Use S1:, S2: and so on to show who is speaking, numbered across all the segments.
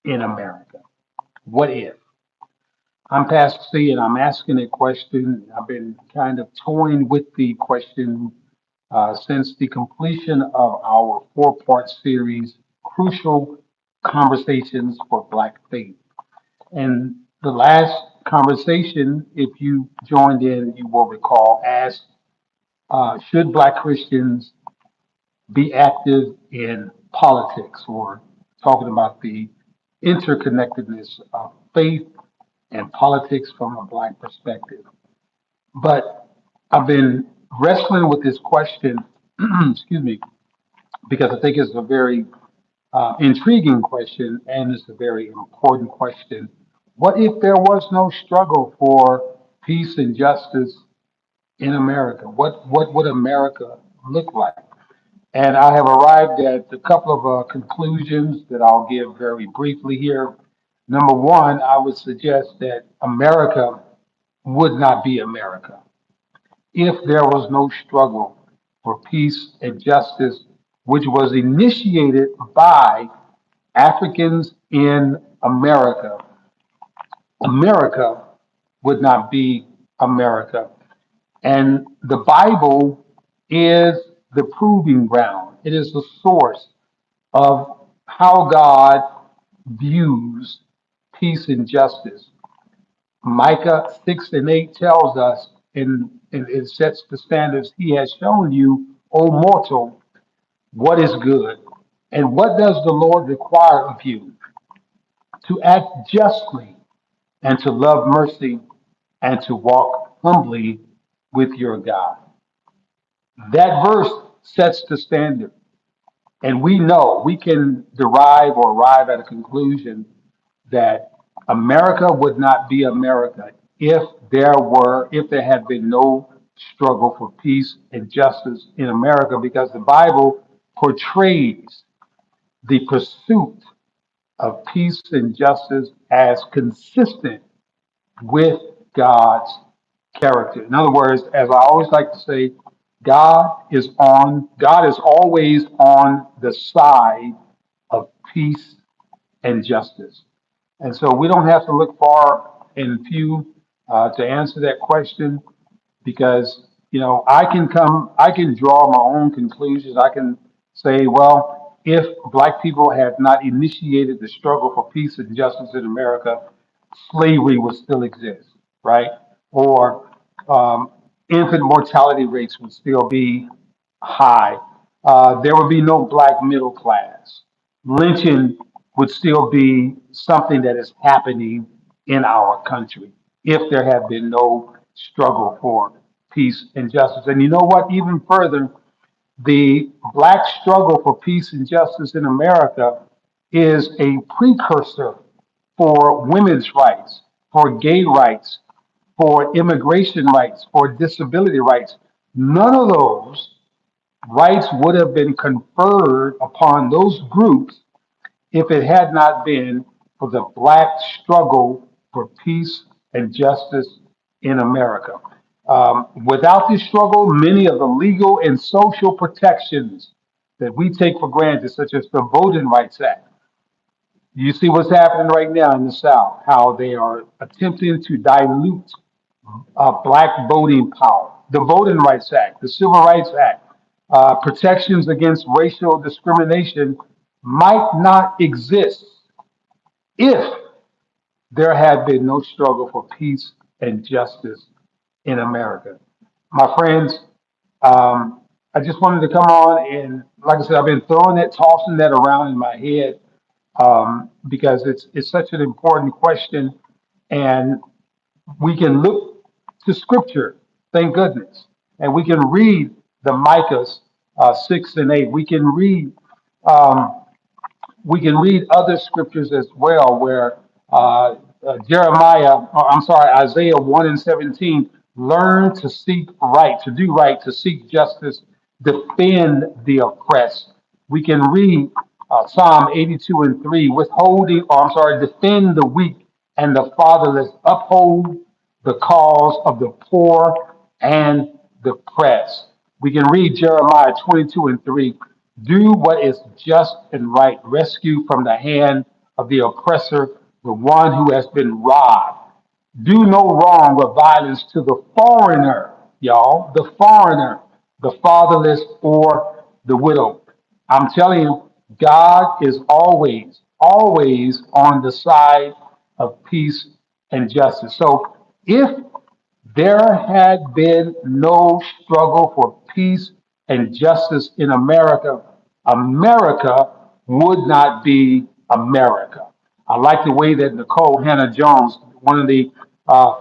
S1: in America? What if? I'm Pastor C, and I'm asking a question. I've been kind of toying with the question since the completion of our four-part series, Crucial Conversations for Black Faith. And the last conversation, if you joined in, you will recall, asked, should Black Christians be active in politics, or talking about the interconnectedness of faith and politics from a Black perspective. But I've been wrestling with this question, excuse me, because I think it's a very intriguing question and it's a very important question. What if there was no struggle for peace and justice in America? What would America look like? And I have arrived at a couple of conclusions that I'll give very briefly here. Number one, I would suggest that America would not be America if there was no struggle for peace and justice, which was initiated by Africans in America. America would not be America. And the Bible is the proving ground, it is the source of how God views peace and justice. Micah 6 and 8 tells us, and it sets the standards. He has shown you, O mortal, what is good. And what does the Lord require of you? To act justly and to love mercy and to walk humbly with your God. That verse sets the standard. And we know we can derive or arrive at a conclusion that America would not be America if there had been no struggle for peace and justice in America, because the Bible portrays the pursuit of peace and justice as consistent with God's character. In other words, as I always like to say, God is always on the side of peace and justice. And so we don't have to look far and few to answer that question, because I can draw my own conclusions. I can say, well, if Black people had not initiated the struggle for peace and justice in America, slavery would still exist, right? Or infant mortality rates would still be high. There would be no Black middle class. Lynching would still be something that is happening in our country if there had been no struggle for peace and justice. And you know what? Even further, the Black struggle for peace and justice in America is a precursor for women's rights, for gay rights, for immigration rights, for disability rights. None of those rights would have been conferred upon those groups if it had not been for the Black struggle for peace and justice in America. Without this struggle, many of the legal and social protections that we take for granted, such as the Voting Rights Act, you see what's happening right now in the South, how they are attempting to dilute Black voting power. The Voting Rights Act, the Civil Rights Act, protections against racial discrimination might not exist if there had been no struggle for peace and justice in America. My friends, I just wanted to come on and, like I said, I've been tossing that around in my head because it's such an important question, and we can look to Scripture, thank goodness, and we can read the Micahs 6 and 8. Um, we can read other scriptures as well, where Isaiah 1 and 17, learn to seek right, to do right, to seek justice, defend the oppressed. We can read Psalm 82 and 3, defend the weak and the fatherless, uphold the cause of the poor and the oppressed. We can read Jeremiah 22 and 3, do what is just and right, rescue from the hand of the oppressor, the one who has been robbed. Do no wrong or violence to the foreigner, y'all, the foreigner, the fatherless, or the widow. I'm telling you, God is always, always on the side of peace and justice. So if there had been no struggle for peace and justice in America, America would not be America. I like the way that Nicole Hannah Jones, one of the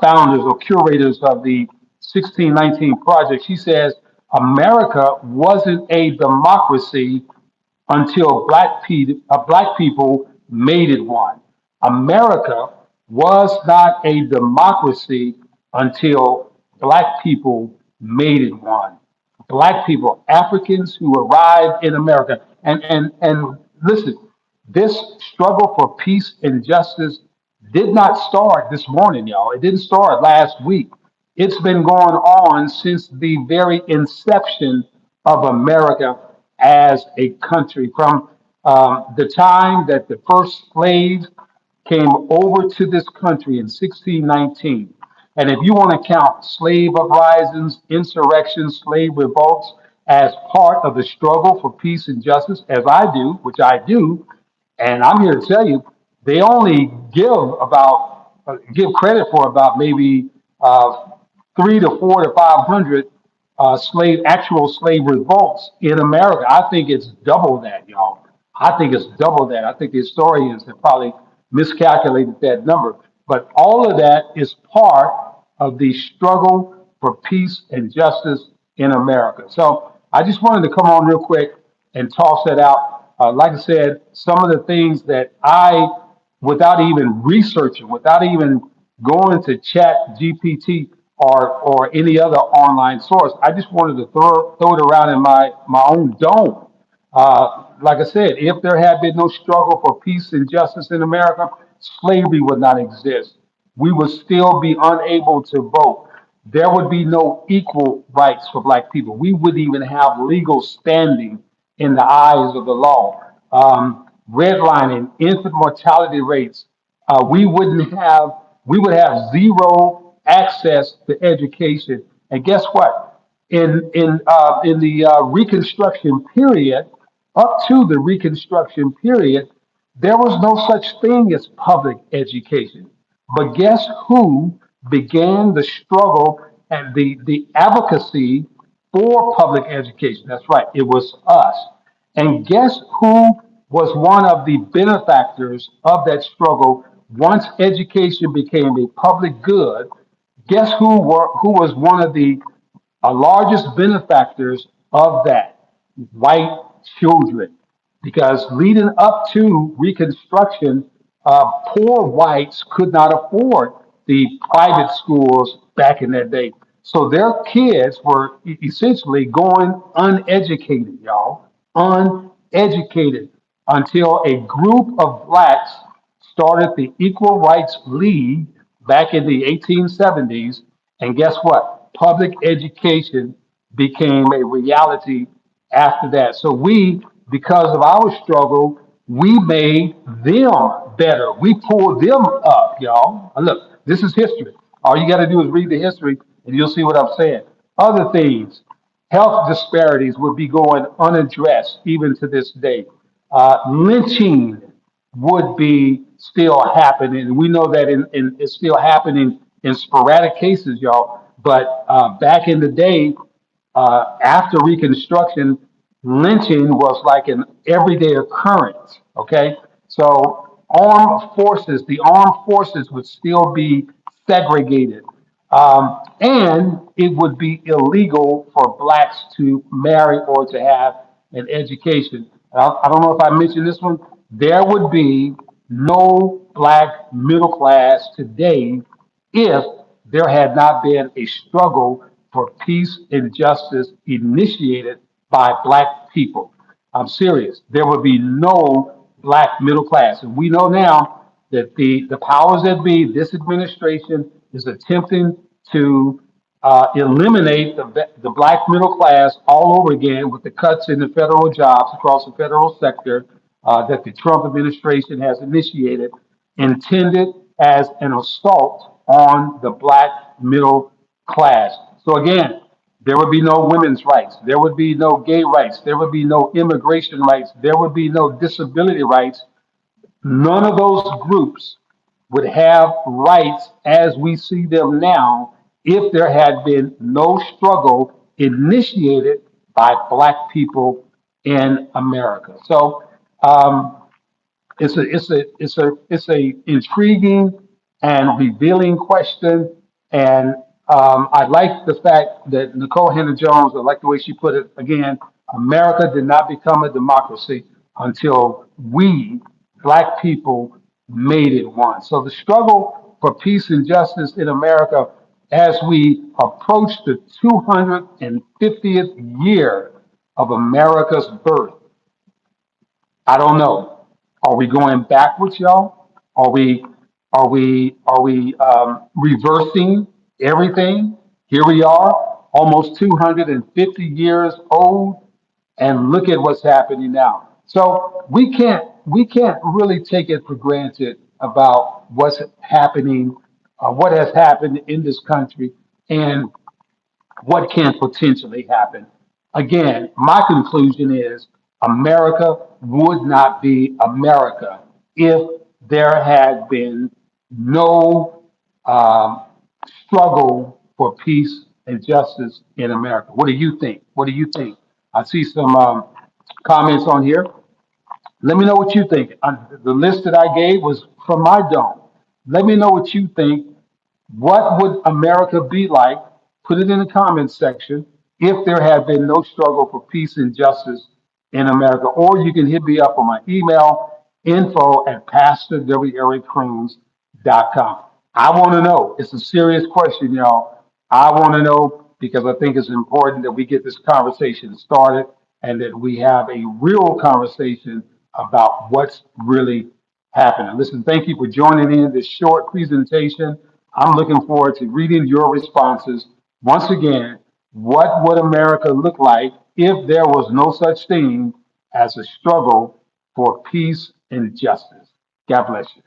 S1: founders or curators of the 1619 Project, she says America wasn't a democracy until black people made it one. America was not a democracy until black people made it one. Black people, Africans who arrived in America. And listen, this struggle for peace and justice did not start this morning, y'all. It didn't start last week. It's been going on since the very inception of America as a country. From the time that the first slaves came over to this country in 1619. And if you want to count slave uprisings, insurrections, slave revolts as part of the struggle for peace and justice, as I do, which I do, and I'm here to tell you, they only give credit for about maybe 3 to 4 to 500 actual slave revolts in America. I think it's double that, y'all. I think it's double that. I think the historians have probably miscalculated that number. But all of that is part of the struggle for peace and justice in America. So I just wanted to come on real quick and toss that out. Like I said, some of the things that without even researching, without even going to Chat GPT or any other online source, I just wanted to throw it around in my own dome. Like I said, if there had been no struggle for peace and justice in America, slavery would not exist. We would still be unable to vote. There would be no equal rights for black people. We wouldn't even have legal standing in the eyes of the law. Redlining, infant mortality rates, we would have zero access to education. And guess what? In the Reconstruction period, up to the Reconstruction period, there was no such thing as public education. But guess who began the struggle and the advocacy for public education? That's right, it was us. And guess who was one of the benefactors of that struggle once education became a public good? Guess who was one of the largest benefactors of that? White children. Because leading up to Reconstruction, poor whites could not afford the private schools back in that day. So their kids were essentially going uneducated, y'all, uneducated until a group of blacks started the Equal Rights League back in the 1870s. And guess what? Public education became a reality after that. So because of our struggle, we made them better. We pulled them up, y'all. Look, this is history. All you got to do is read the history and you'll see what I'm saying. Other things, health disparities would be going unaddressed even to this day. Lynching would be still happening. We know that it's still happening in sporadic cases, y'all. But back in the day, after Reconstruction, lynching was like an everyday occurrence. Okay, so the armed forces would still be segregated, and it would be illegal for blacks to marry or to have an education. I don't know if I mentioned this one. There would be no black middle class today if there had not been a struggle for peace and justice initiated by black people. I'm serious. There would be no black middle class. And we know now that the powers that be, this administration is attempting to eliminate the black middle class all over again with the cuts in the federal jobs across the federal sector. that the Trump administration has initiated, intended as an assault on the black middle class. So again, there would be no women's rights. There would be no gay rights. There would be no immigration rights. There would be no disability rights. None of those groups would have rights as we see them now if there had been no struggle initiated by black people in America. So it's a intriguing and revealing question, and I like the fact that Nicole Hannah Jones. I like the way she put it. Again, America did not become a democracy until we, black people, made it one. So the struggle for peace and justice in America, as we approach the 250th year of America's birth, I don't know. Are we going backwards, y'all? Are we reversing everything? Here we are, almost 250 years old, and look at what's happening now. So we can't really take it for granted about what's happening, what has happened in this country, and what can potentially happen. Again, my conclusion is America would not be America if there had been no struggle for peace and justice in America. What do you think? What do you think? I see some comments on here. Let me know what you think. The list that I gave was from my dome. Let me know what you think. What would America be like? Put it in the comments section if there had been no struggle for peace and justice in America. Or you can hit me up on my email, info@pastor.com. I want to know. It's a serious question, y'all. I want to know because I think it's important that we get this conversation started and that we have a real conversation about what's really happening. Listen, thank you for joining in this short presentation. I'm looking forward to reading your responses. Once again, what would America look like if there was no such thing as a struggle for peace and justice? God bless you.